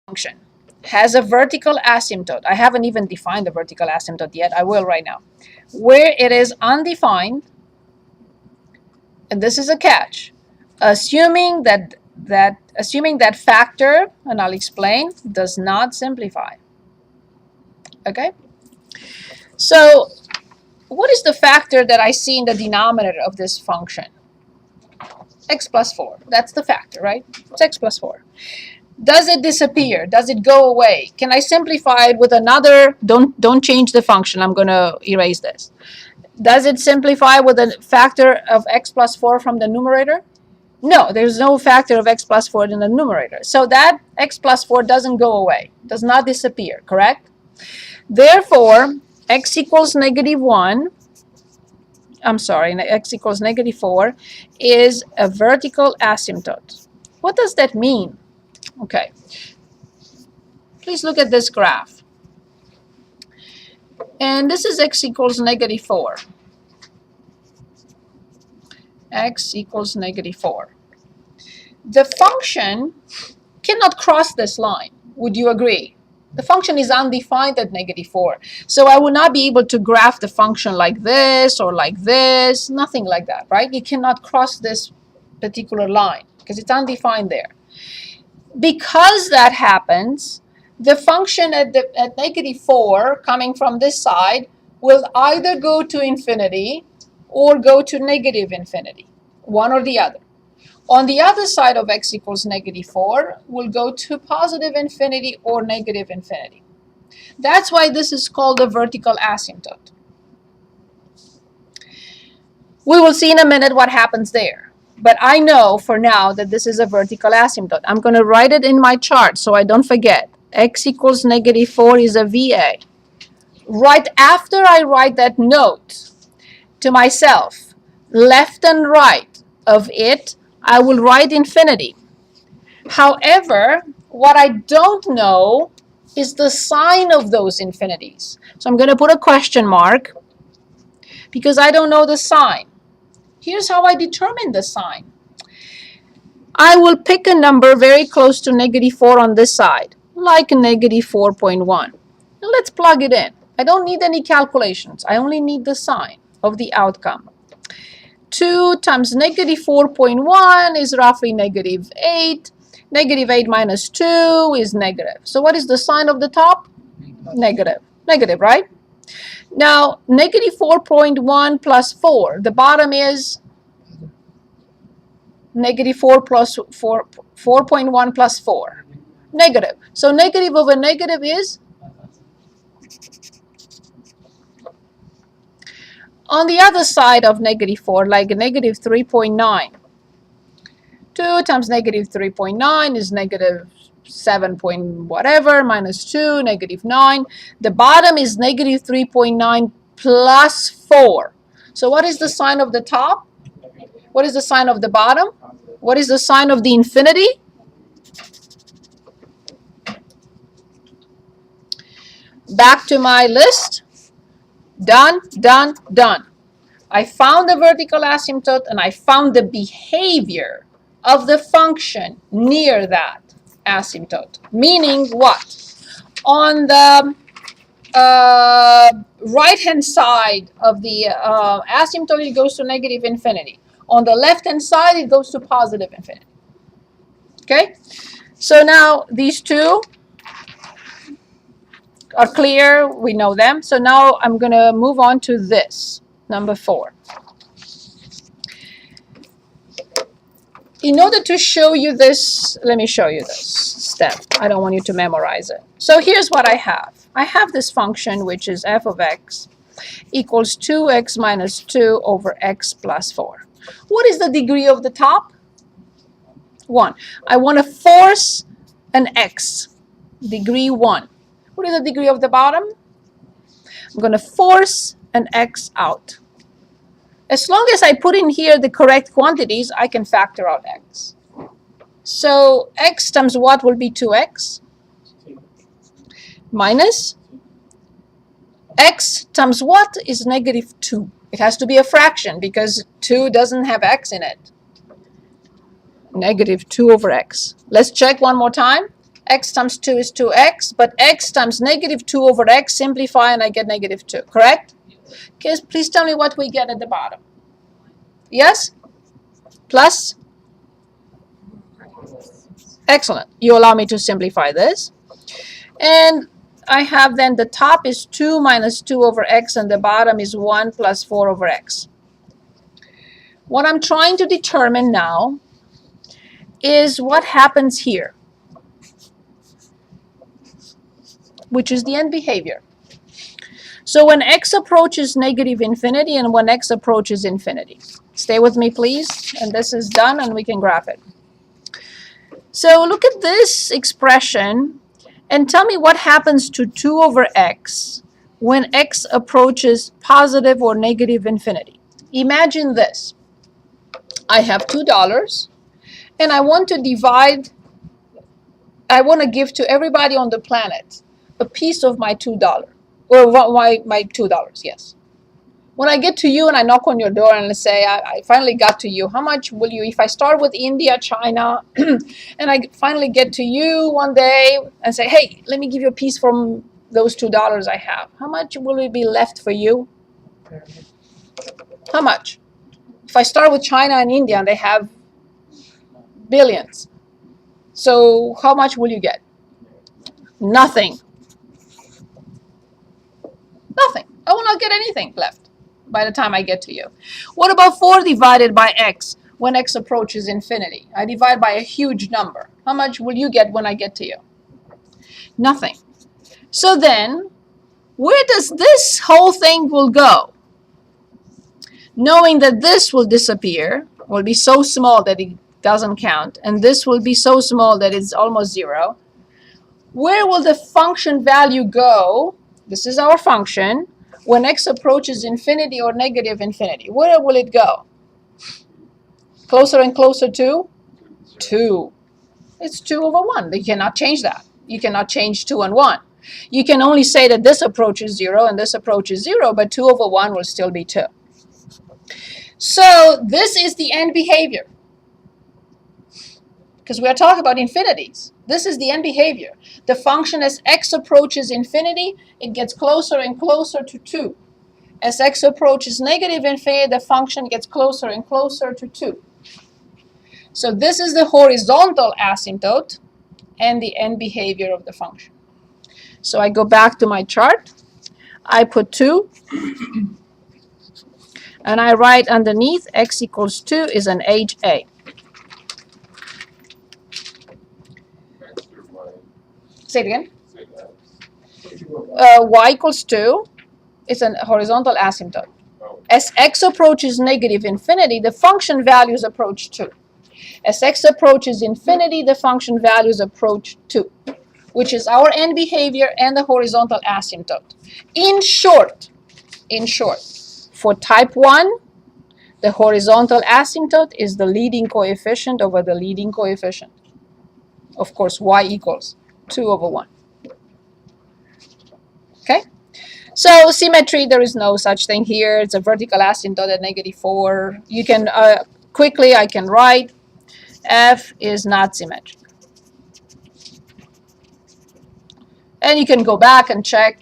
function has a vertical asymptote. I haven't even defined the vertical asymptote yet. I will right now. Where it is undefined, and this is a catch, assuming that factor, and I'll explain, does not simplify. Okay? So what is the factor that I see in the denominator of this function? X plus 4. That's the factor, right? It's x plus 4. Does it disappear? Does it go away? Can I simplify it with another? Don't change the function. I'm going to erase this. Does it simplify with a factor of x plus 4 from the numerator? No, there's no factor of x plus 4 in the numerator. So that x plus 4 doesn't go away, does not disappear, correct? Therefore, x equals negative 1, I'm sorry, x equals negative 4 is a vertical asymptote. What does that mean? Okay, please look at this graph. And this is x equals negative 4. X equals negative 4. The function cannot cross this line. Would you agree? The function is undefined at negative 4. So I will not be able to graph the function like this or like this, nothing like that, right? You cannot cross this particular line because it's undefined there. Because that happens, the function at negative 4 coming from this side will either go to infinity or go to negative infinity, one or the other. On the other side of x equals negative 4 will go to positive infinity or negative infinity. That's why this is called a vertical asymptote. We will see in a minute what happens there. But I know for now that this is a vertical asymptote. I'm going to write it in my chart so I don't forget. X equals negative 4 is a VA. Right after I write that note to myself, left and right of it, I will write infinity. However, what I don't know is the sign of those infinities. So I'm going to put a question mark because I don't know the sign. Here's how I determine the sign. I will pick a number very close to negative 4 on this side, like negative 4.1. Let's plug it in. I don't need any calculations. I only need the sign of the outcome. 2 times negative 4.1 is roughly negative 8. Negative 8 minus 2 is negative. So what is the sign of the top? Negative. Negative, right? Now, negative 4.1 plus 4. The bottom is negative 4 plus 4, 4.1 plus 4. Negative. So negative over negative is? On the other side of negative 4, like negative 3.9. 2 times negative 3.9 is negative 7 point whatever minus 2, negative 9. The bottom is negative 3.9 plus 4. So what is the sign of the top? What is the sign of the bottom? What is the sign of the infinity? Back to my list. Done, done, done. I found the vertical asymptote and I found the behavior of the function near that asymptote. Meaning what? On the right-hand side of the asymptote, it goes to negative infinity. On the left-hand side, it goes to positive infinity. Okay? So now these two are clear. We know them. So now I'm going to move on to this, number 4. In order to show you this, let me show you this step. I don't want you to memorize it. So here's what I have. I have this function, which is f of x equals 2x minus 2 over x plus 4. What is the degree of the top? 1. I want to force an x, degree 1. What is the degree of the bottom? I'm going to force an x out. As long as I put in here the correct quantities, I can factor out x. So x times what will be 2x? Minus x times what is negative 2. It has to be a fraction because 2 doesn't have x in it. Negative 2 over x. Let's check one more time. X times 2 is 2x, but x times negative 2 over x simplify and I get negative 2, correct? Okay, please tell me what we get at the bottom. Yes? Plus? Excellent. You allow me to simplify this. And I have then the top is 2 minus 2 over x and the bottom is 1 plus 4 over x. What I'm trying to determine now is what happens here, which is the end behavior. So when x approaches negative infinity and when x approaches infinity. Stay with me, please. And this is done and we can graph it. So look at this expression and tell me what happens to 2 over x when x approaches positive or negative infinity. Imagine this. I have $2 and I want to give to everybody on the planet a piece of my $2. Or my $2, yes. When I get to you and I knock on your door and say, I finally got to you, how much will you, if I start with India, China, and I finally get to you one day and say, hey, let me give you a piece from those $2 I have, how much will it be left for you? How much? If I start with China and India and they have billions, so how much will you get? Nothing. Nothing. I will not get anything left by the time I get to you. What about 4 divided by x when x approaches infinity? I divide by a huge number. How much will you get when I get to you? Nothing. So then, where does this whole thing will go? Knowing that this will disappear, will be so small that it doesn't count, and this will be so small that it's almost 0. Where will the function value go? This is our function. When x approaches infinity or negative infinity, where will it go? Closer and closer to 2. It's 2 over 1. You cannot change that. You cannot change 2 and 1. You can only say that this approaches 0 and this approaches 0, but 2 over 1 will still be 2. So this is the end behavior. Because we are talking about infinities. This is the end behavior. The function as x approaches infinity, it gets closer and closer to 2. As x approaches negative infinity, the function gets closer and closer to 2. So this is the horizontal asymptote and the end behavior of the function. So I go back to my chart. I put 2. And I write underneath x equals 2 is an HA. Say it again. Y equals 2 is a horizontal asymptote. As x approaches negative infinity, the function values approach 2. As x approaches infinity, the function values approach 2, which is our end behavior and the horizontal asymptote. In short, for type 1, the horizontal asymptote is the leading coefficient over the leading coefficient. Of course, y equals 2 over 1. Okay? So symmetry, there is no such thing here. It's a vertical asymptote at -4. You can, quickly I can write f is not symmetric. And you can go back and check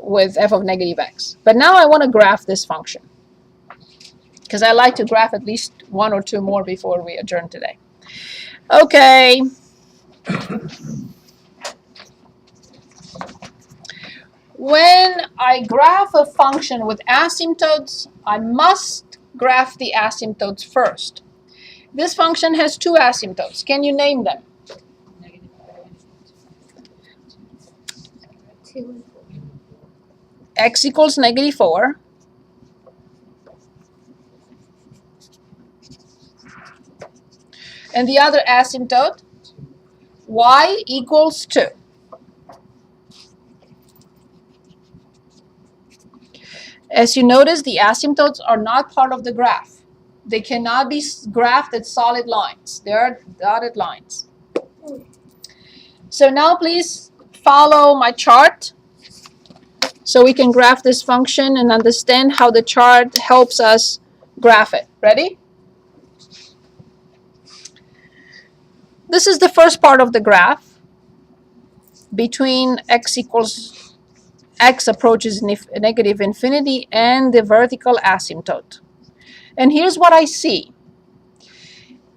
with f of -x. But now I want to graph this function, because I like to graph at least 1 or 2 more before we adjourn today. Okay. When I graph a function with asymptotes, I must graph the asymptotes first. This function has 2 asymptotes. Can you name them? X equals -4. And the other asymptote, y equals 2. As you notice, the asymptotes are not part of the graph. They cannot be graphed at solid lines. They are dotted lines. So now please follow my chart so we can graph this function and understand how the chart helps us graph it. Ready? This is the first part of the graph. between x approaches negative infinity and the vertical asymptote. And here's what I see.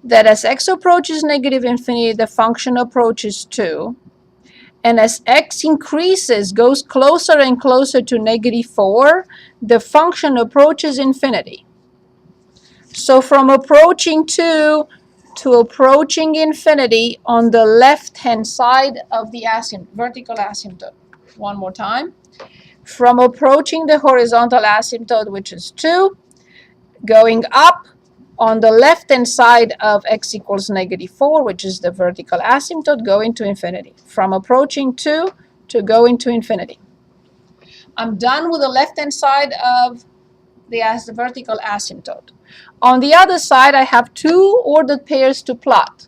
That as x approaches negative infinity, the function approaches 2. And as x increases, goes closer and closer to negative 4, the function approaches infinity. So from approaching 2 to approaching infinity on the left-hand side of the vertical asymptote. One more time. From approaching the horizontal asymptote, which is 2, going up on the left-hand side of x equals negative 4, which is the vertical asymptote, going to infinity. From approaching 2 to going to infinity. I'm done with the left-hand side of the vertical asymptote. On the other side, I have two ordered pairs to plot.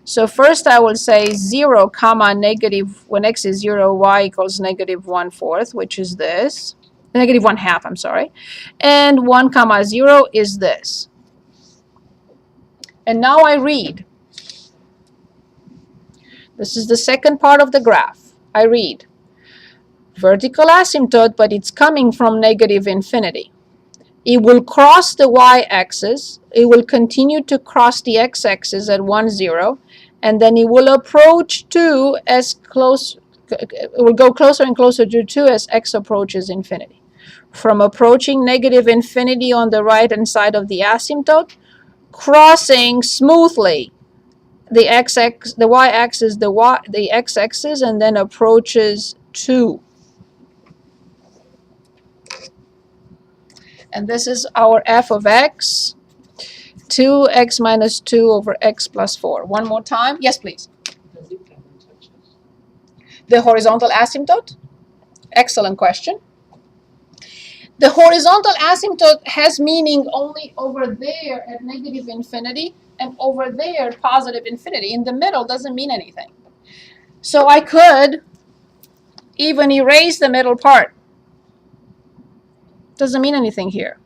So first I will say 0, comma, negative, when x is 0, y equals negative 1/4, which is this. Negative 1/2, I'm sorry. And 1, comma, 0 is this. And now I read. This is the second part of the graph. I read. Vertical asymptote, but it's coming from negative infinity. It will cross the y-axis. It will continue to cross the x-axis at 1, 0. And then it will approach 2 as close, it will go closer and closer to 2 as x approaches infinity. From approaching negative infinity on the right-hand side of the asymptote, crossing smoothly the y-axis, the x-axis, and then approaches 2. And this is our f of x, 2x minus 2 over x plus 4. One more time. Yes, please. The horizontal asymptote? Excellent question. The horizontal asymptote has meaning only over there at negative infinity and over there positive infinity. In the middle doesn't mean anything. So I could even erase the middle part. Doesn't mean anything here.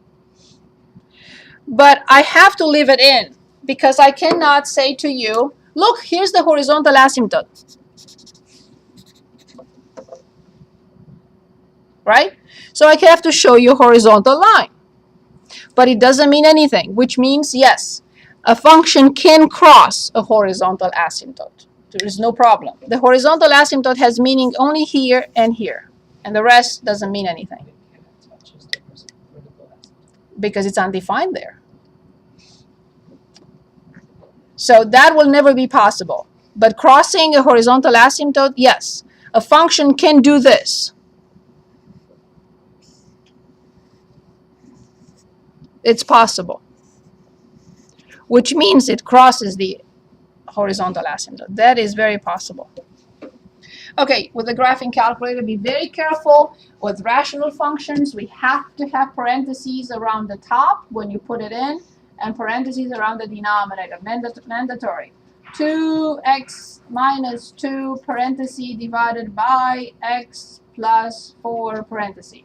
But I have to leave it in because I cannot say to you, look, here's the horizontal asymptote. Right? So I have to show you a horizontal line. But it doesn't mean anything, which means, yes, a function can cross a horizontal asymptote. There is no problem. The horizontal asymptote has meaning only here and here. And the rest doesn't mean anything. Because it's undefined there. So that will never be possible. But crossing a horizontal asymptote, yes. A function can do this. It's possible. Which means it crosses the horizontal asymptote. That is very possible. Okay, with the graphing calculator, be very careful. With rational functions, we have to have parentheses around the top when you put it in, and parentheses around the denominator, mandatory. 2x minus 2 parenthesis divided by x plus 4 parenthesis.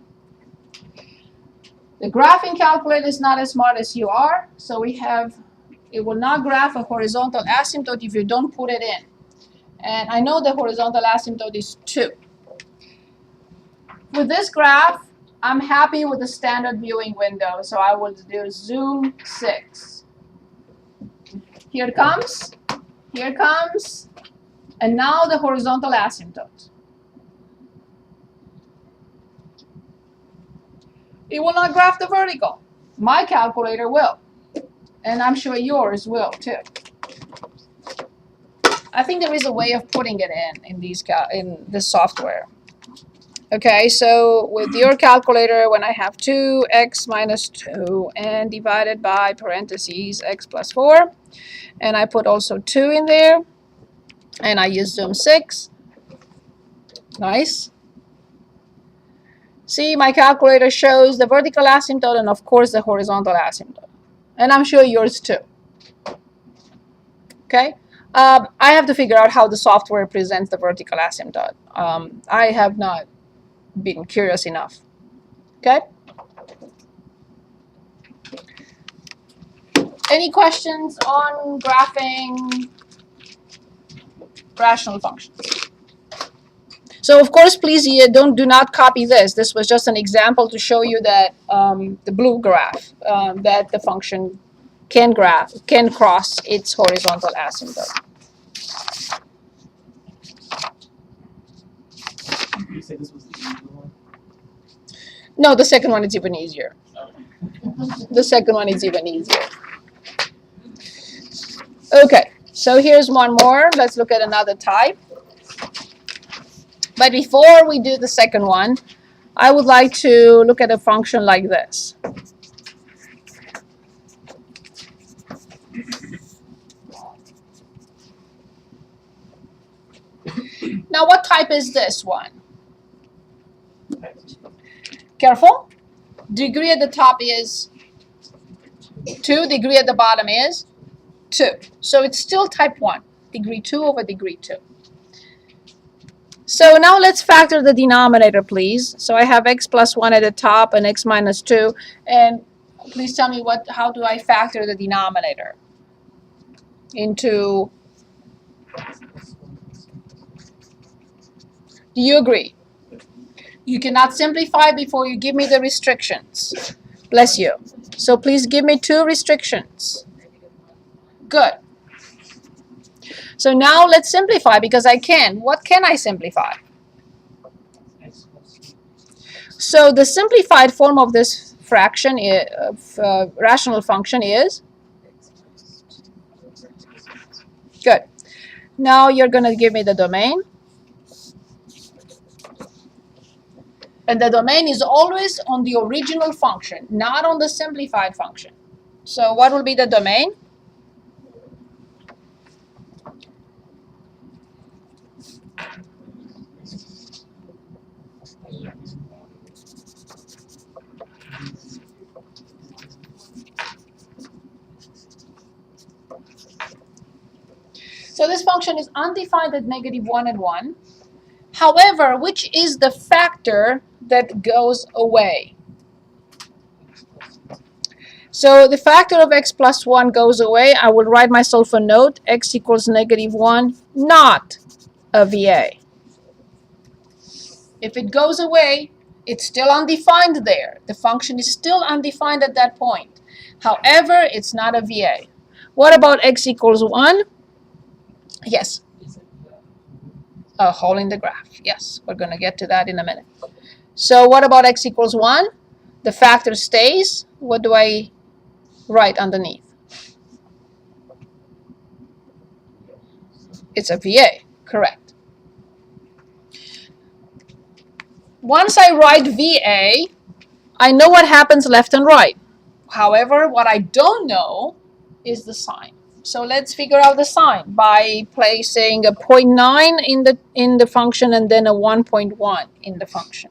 The graphing calculator is not as smart as you are, so it will not graph a horizontal asymptote if you don't put it in. And I know the horizontal asymptote is 2. With this graph, I'm happy with the standard viewing window, so I will do zoom 6. Here it comes, and now the horizontal asymptote. It will not graph the vertical. My calculator will, and I'm sure yours will too. I think there is a way of putting it in this software. Okay, so with your calculator, when I have 2x minus 2 and divided by parentheses x plus 4, and I put also 2 in there, and I use zoom 6. Nice. See, my calculator shows the vertical asymptote and, of course, the horizontal asymptote. And I'm sure yours too. Okay? I have to figure out how the software presents the vertical asymptote. I have not been curious enough. Okay? Any questions on graphing rational functions? So of course, please do not copy this. This was just an example to show you that the blue graph, that the function can cross its horizontal asymptote. You say this was the easier one? No, the second one is even easier. The second one is even easier. Okay, so here's one more. Let's look at another type. But before we do the second one, I would like to look at a function like this. Now, what type is this one? Careful. Degree at the top is 2. Degree at the bottom is 2. So it's still type 1. Degree 2 over degree 2. So now let's factor the denominator, please. So I have x plus 1 at the top and x minus 2. And please tell me how do I factor the denominator into... Do you agree? You cannot simplify before you give me the restrictions. Bless you. So please give me 2 restrictions. Good. So now let's simplify because I can. What can I simplify? So the simplified form of this fraction, rational function is? Good. Now you're going to give me the domain. And the domain is always on the original function, not on the simplified function. So what will be the domain? So this function is undefined at -1 and 1. However, which is the factor that goes away? So the factor of x plus 1 goes away. I will write myself a note. X equals -1, not a VA. If it goes away, it's still undefined there. The function is still undefined at that point. However, it's not a VA. What about x equals 1? Yes. A hole in the graph. Yes, we're going to get to that in a minute. So what about x equals 1? The factor stays. What do I write underneath? It's a VA. Correct. Once I write VA, I know what happens left and right. However, what I don't know is the sign. So let's figure out the sign by placing a 0.9 in the function and then a 1.1 in the function.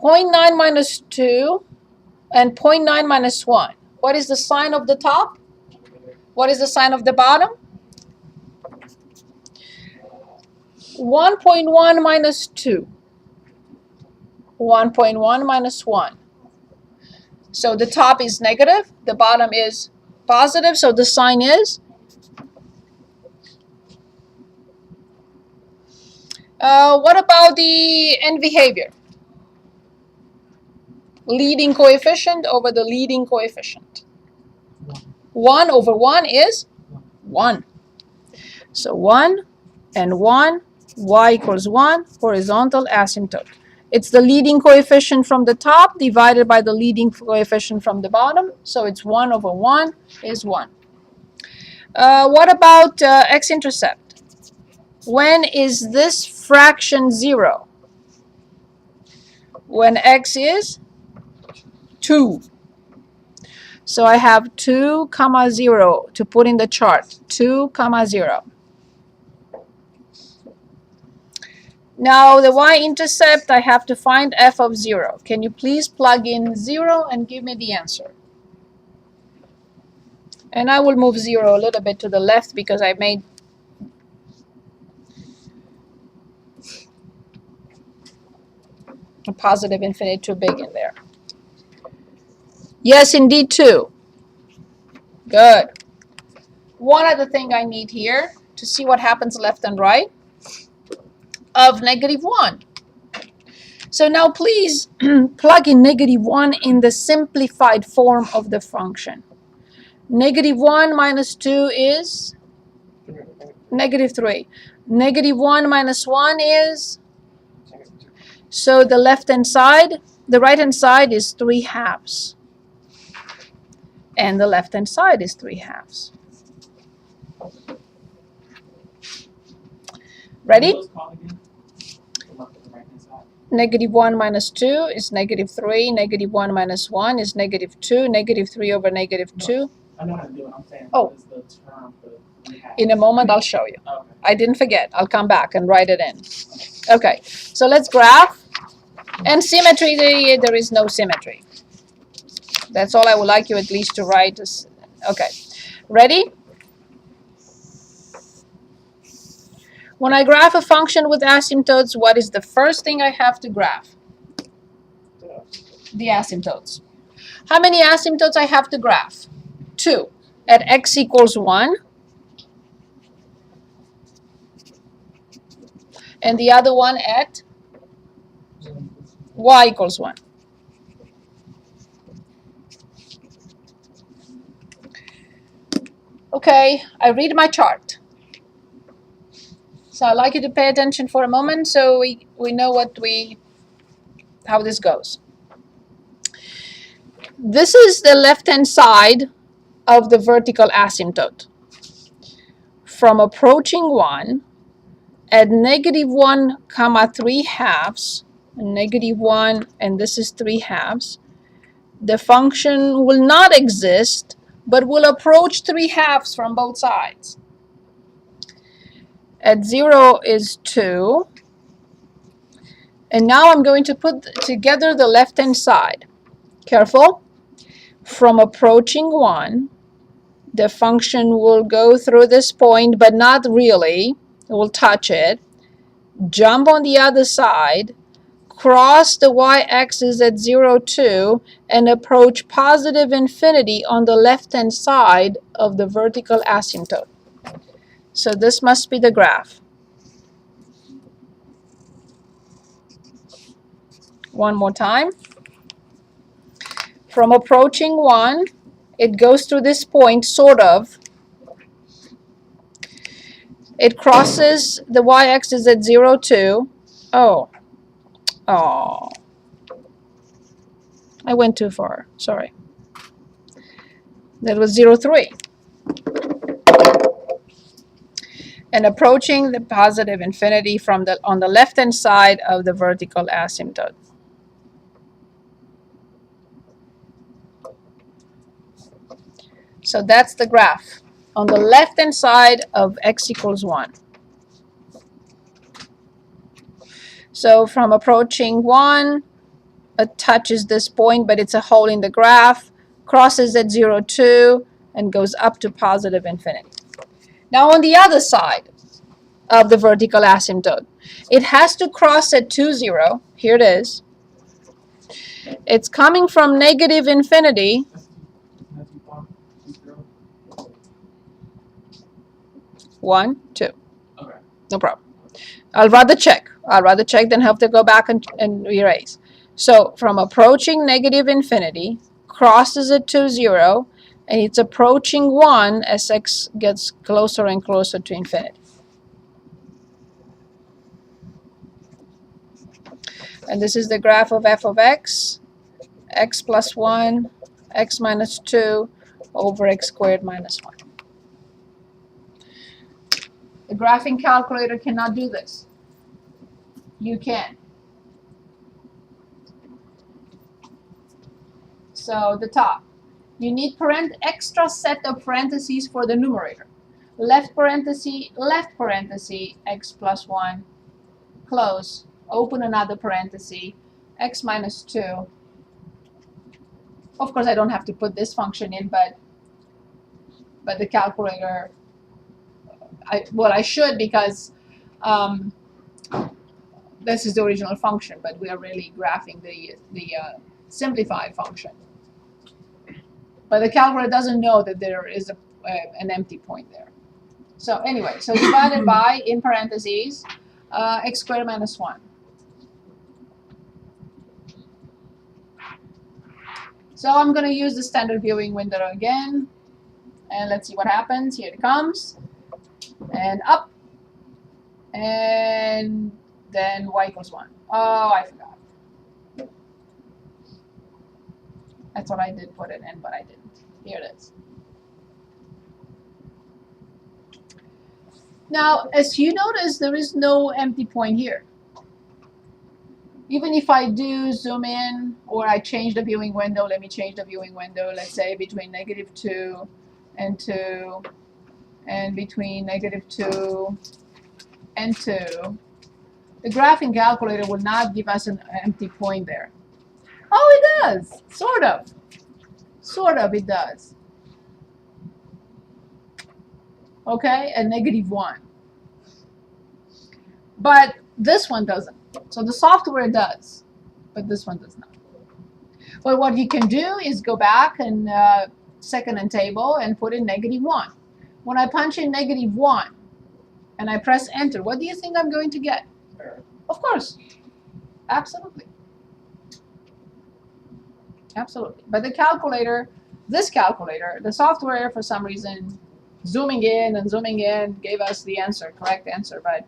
0.9 minus 2 and 0.9 minus 1. What is the sign of the top? What is the sign of the bottom? 1.1 minus 2. 1.1 minus 1. So the top is negative, the bottom is positive, so the sign is? What about the end behavior? Leading coefficient over the leading coefficient. 1 over 1 is 1. So 1 and 1, y equals 1, horizontal asymptote. It's the leading coefficient from the top divided by the leading coefficient from the bottom. So it's 1 over 1 is 1. What about x-intercept? When is this fraction 0? When x is 2. So I have 2, 0 to put in the chart. 2, 0. Now the y-intercept, I have to find f of 0. Can you please plug in 0 and give me the answer? And I will move 0 a little bit to the left because I made a positive infinity too big in there. Yes, indeed, 2. Good. One other thing I need here to see what happens left and right. of -1. So now please plug in -1 in the simplified form of the function. -1 minus 2 is -3. -1 minus 1 is, so the left-hand side, the right-hand side is 3/2. And the left-hand side is 3/2. Ready? What was called again? The left and the right-hand side. -1 minus 2 is -3. -1 minus 1 is -2. -3 over -2. I know how to do it. I'm saying, Oh. what is the term for three halves? In a moment, I'll show you. Okay. I didn't forget. I'll come back and write it in. Okay, so let's graph. And symmetry, there is no symmetry. That's all I would like you at least to write. Okay, ready? When I graph a function with asymptotes, what is the first thing I have to graph? The asymptotes. How many asymptotes I have to graph? 2. At x equals 1. And the other one at y equals 1. Okay, I read my chart. So I'd like you to pay attention for a moment so we know how this goes. This is the left-hand side of the vertical asymptote. From approaching 1, at -1 comma 3/2, -1 and this is 3/2, the function will not exist but will approach 3/2 from both sides. At 0 is 2. And now I'm going to put together the left-hand side. Careful. From approaching 1, the function will go through this point, but not really. It will touch it. Jump on the other side. Cross the y-axis at 0, 2, and approach positive infinity on the left-hand side of the vertical asymptote. So this must be the graph. One more time. From approaching 1, it goes through this point, sort of. It crosses the y-axis at 0, 2. Oh. I went too far. Sorry. That was 0, 3. And approaching the positive infinity on the left-hand side of the vertical asymptote. So that's the graph on the left-hand side of x equals 1. So from approaching 1, it touches this point, but it's a hole in the graph, crosses at 0, 2, and goes up to positive infinity. Now on the other side of the vertical asymptote, it has to cross at 2, 0. Here it is. It's coming from negative infinity. One, 2. Okay. No problem. I'll rather check than have to go back and erase. So from approaching negative infinity, crosses at 2, 0, and it's approaching 1 as x gets closer and closer to infinity. And this is the graph of f of x plus 1, x minus 2 over x squared minus 1. The graphing calculator cannot do this. You can. So the top. You need extra set of parentheses for the numerator. Left parenthesis, x plus 1, close, open another parenthesis, x minus 2. Of course, I don't have to put this function in, but the calculator, I should, because this is the original function, but we are really graphing the simplified function. But the calculator doesn't know that there is an empty point there. So anyway, so divided by, in parentheses, X squared minus 1. So I'm going to use the standard viewing window again. And let's see what happens. Here it comes. And up. And then y equals 1. Oh, I forgot. I thought I did put it in, but I didn't. Here it is. Now, as you notice, there is no empty point here. Even if I do zoom in or I change the viewing window, let me change the viewing window, let's say between -2 and 2 and between -2 and 2, the graphing calculator will not give us an empty point there. Oh, it does, sort of. Sort of, it does. Okay, at -1. But this one doesn't. So the software does, but this one does not. Well, what you can do is go back and second and table and put in -1. When I punch in -1 and I press enter, what do you think I'm going to get? Of course, absolutely. Absolutely. But the calculator, this calculator, the software, for some reason, zooming in and zooming in, gave us the answer, correct answer, but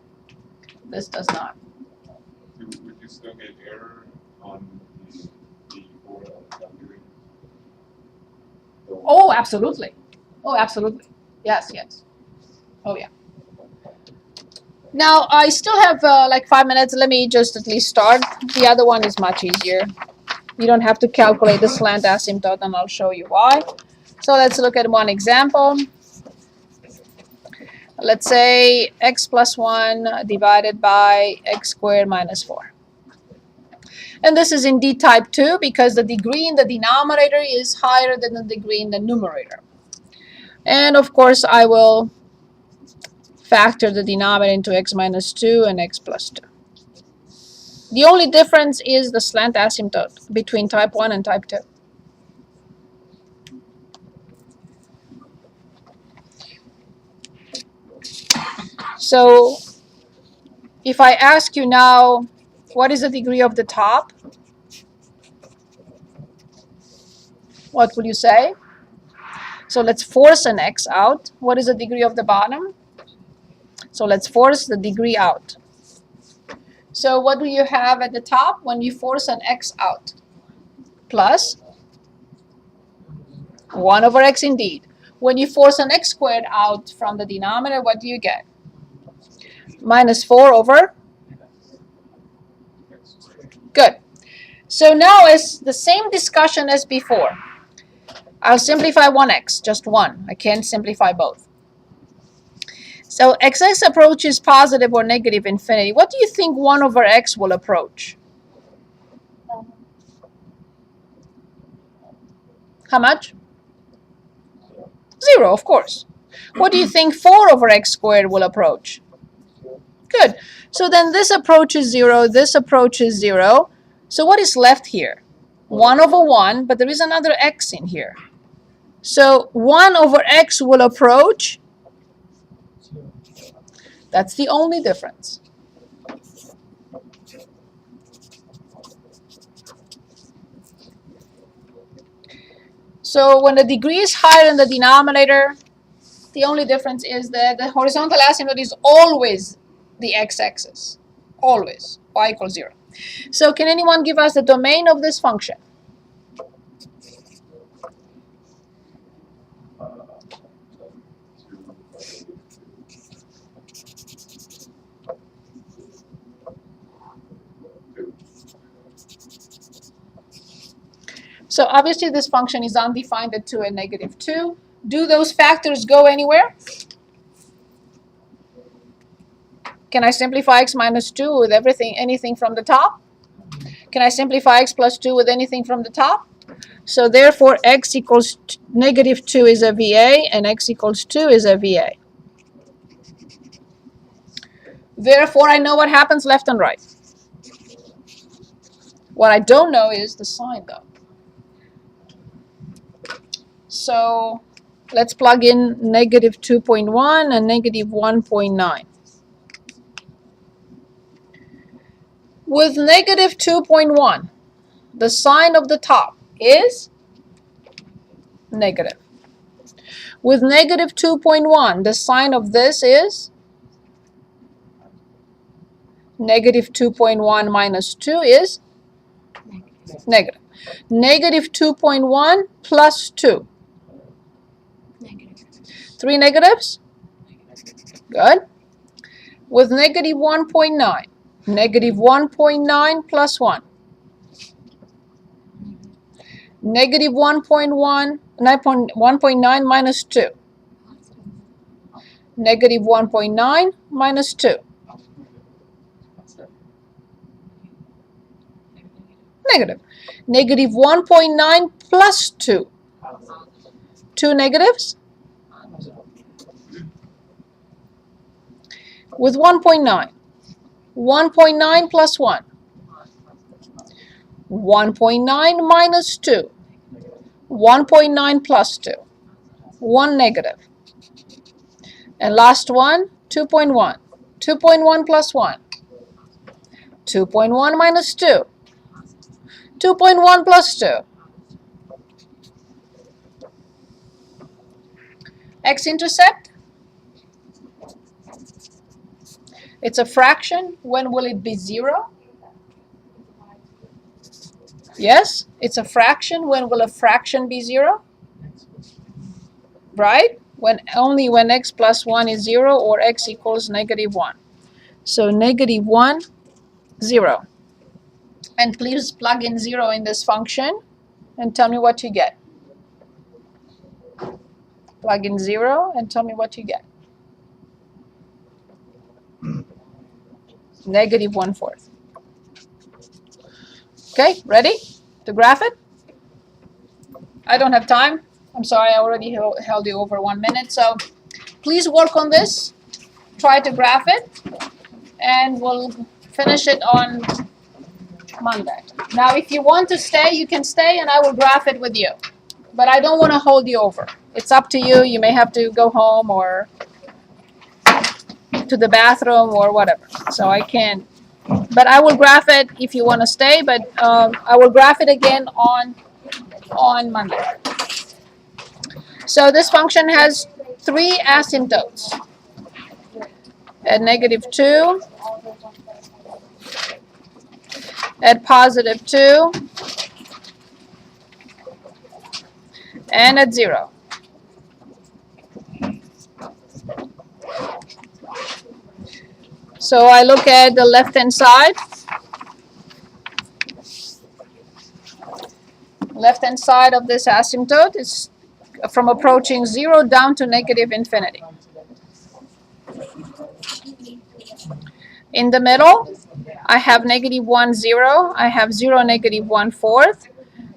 this does not. Would you still get error on the viewing? Oh, absolutely. Oh, absolutely. Yes, yes. Oh, yeah. Now, I still have like 5 minutes. Let me just at least start. The other one is much easier. You don't have to calculate the slant asymptote, and I'll show you why. So let's look at one example. Let's say x plus 1 divided by x squared minus 4. And this is indeed type 2 because the degree in the denominator is higher than the degree in the numerator. And of course, I will factor the denominator into x minus 2 and x plus 2. The only difference is the slant asymptote between type 1 and type 2. So if I ask you now, what is the degree of the top? What will you say? So let's force an x out. What is the degree of the bottom? So let's force the degree out. So what do you have at the top when you force an x out? Plus 1 over x indeed. When you force an x squared out from the denominator, what do you get? Minus 4 over? Good. So now it's the same discussion as before. I'll simplify 1x, just 1. I can't simplify both. So xx approaches positive or negative infinity. What do you think 1 over x will approach? How much? 0, of course. What do you think 4 over x squared will approach? Good. So then this approaches 0, this approaches 0. So what is left here? 1 over 1, but there is another x in here. So 1 over x will approach. That's the only difference. So when the degree is higher than the denominator, the only difference is that the horizontal asymptote is always the x-axis. Always. Y equals 0. So can anyone give us the domain of this function? So obviously this function is undefined at 2 and -2. Do those factors go anywhere? Can I simplify x minus 2 with anything from the top? Can I simplify x plus 2 with anything from the top? So therefore x equals -2 is a VA and x equals 2 is a VA. Therefore I know what happens left and right. What I don't know is the sign though. So let's plug in -2.1 and -1.9. With negative 2.1, the sign of the top is negative. With negative 2.1, the sign of this is negative 2.1 minus 2 is negative. Negative 2.1 plus 2. Three negatives? Good. With negative 1.9, negative 1.9 plus 1. Negative 1.1, 1.9 minus 2. Negative 1.9 minus 2. Negative. Negative 1.9 plus 2. Two negatives? With 1.9. 1.9 plus 1. 1.9 minus 2. 1.9 plus 2. 1 negative. And last one, 2.1. 2.1 plus 1. 2.1 minus 2. 2.1 plus 2. X-intercept. It's a fraction. When will it be 0? Yes, it's a fraction. When will a fraction be 0? Right? Only when x plus 1 is 0 or x equals negative 1. So negative 1, 0. And please plug in 0 in this function and tell me what you get. Plug in 0 and tell me what you get. Negative 1/4. Okay, ready to graph it? I don't have time. I'm sorry, I already held you over 1 minute. So please work on this. Try to graph it. And we'll finish it on Monday. Now, if you want to stay, you can stay and I will graph it with you. But I don't want to hold you over. It's up to you. You may have to go home or to the bathroom or whatever. So I can't. But I will graph it if you want to stay. But I will graph it again on Monday. So this function has 3 asymptotes. At negative 2, at positive 2, and at 0. So I look at the left-hand side. Left-hand side of this asymptote is from approaching 0 down to negative infinity. In the middle, I have negative 1, 0. I have 0, negative 1/4.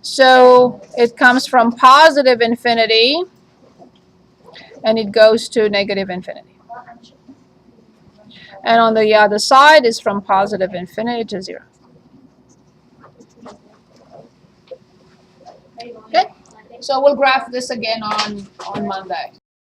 So it comes from positive infinity and it goes to negative infinity. And on the other side is from positive infinity to 0. Okay, so we'll graph this again on Monday.